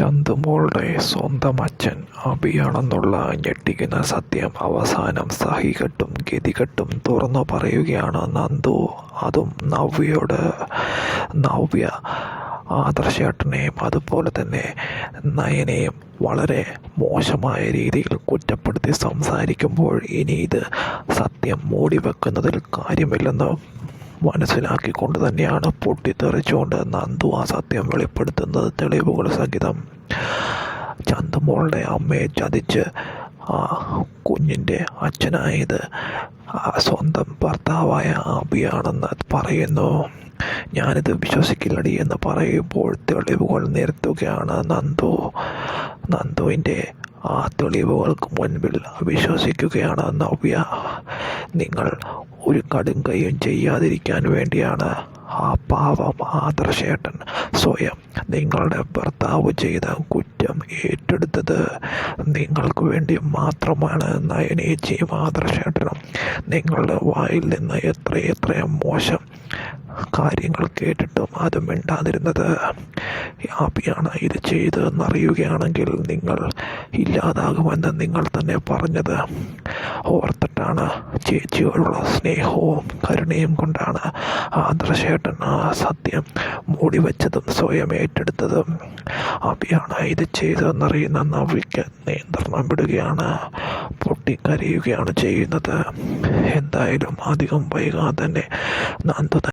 ചന്തുമോളുടെ സ്വന്തം അച്ഛൻ അഭിയാണെന്നുള്ള ഞെട്ടിക്കുന്ന സത്യം അവസാനം സഹികെട്ടും ഗതികെട്ടും തുറന്നു പറയുകയാണ് നന്ദു. അതും നവ്യയോട്. നവ്യ ആദർശേട്ടനെയും അതുപോലെ തന്നെ നയനെയും വളരെ മോശമായ രീതിയിൽ കുറ്റപ്പെടുത്തി സംസാരിക്കുമ്പോൾ ഇനി ഇത് സത്യം മൂടിവെക്കുന്നതിൽ കാര്യമില്ലെന്ന് മനസ്സിലാക്കിക്കൊണ്ട് തന്നെയാണ് പൊട്ടിത്തെറിച്ചുകൊണ്ട് നന്ദു ആ സത്യം വെളിപ്പെടുത്തുന്നത്. തെളിവുകൾ സഹിതം ചന്തുമോളുടെ അമ്മയെ ചതിച്ച് ആ കുഞ്ഞിൻ്റെ അച്ഛനായത് സ്വന്തം ഭർത്താവായ അഭിയാണെന്ന് പറയുന്നു. ഞാനിത് വിശ്വസിക്കില്ലടി എന്ന് പറയുമ്പോൾ തെളിവുകൾ നിരത്തുകയാണ് നന്ദുവിൻ്റെ ആ തെളിവുകൾക്ക് മുൻപിൽ വിശ്വസിക്കുകയാണ് നവ്യ. നിങ്ങൾ ഒരു കടുങ്കയും ചെയ്യാതിരിക്കാൻ വേണ്ടിയാണ് ആ പാവം ആദർശേട്ടൻ സ്വയം നിങ്ങളുടെ ഭർത്താവ് ചെയ്ത കുറ്റം ഏറ്റെടുത്തത്. നിങ്ങൾക്ക് വേണ്ടി മാത്രമാണ് നയനേച്ചിയും ആദർശേട്ടനും നിങ്ങളുടെ വായിൽ നിന്ന് എത്രയെത്ര മോശം കാര്യങ്ങൾ കേട്ടിട്ടും അത് മിണ്ടാതിരുന്നത്. അഭിയാണ് ഇത് ചെയ്തതെന്നറിയുകയാണെങ്കിൽ നിങ്ങൾ ഇല്ലാതാകുമെന്ന് നിങ്ങൾ തന്നെ പറഞ്ഞത് ഓർത്തിട്ടാണ്. ചേച്ചിയോടുള്ള സ്നേഹവും കരുണയും കൊണ്ടാണ് ആദർശേട്ടൻ ആ സത്യം മൂടിവെച്ചതും സ്വയം ഏറ്റെടുത്തതും. അഭിയാണ് ഇത് ചെയ്തതെന്നറിയുന്ന നവ്യയ്ക്ക് നിയന്ത്രണം വിടുകയാണ്, പൊട്ടിക്കരയുകയാണ് ചെയ്യുന്നത്. എന്തായാലും അധികം വൈകാതെ തന്നെ നന്ദു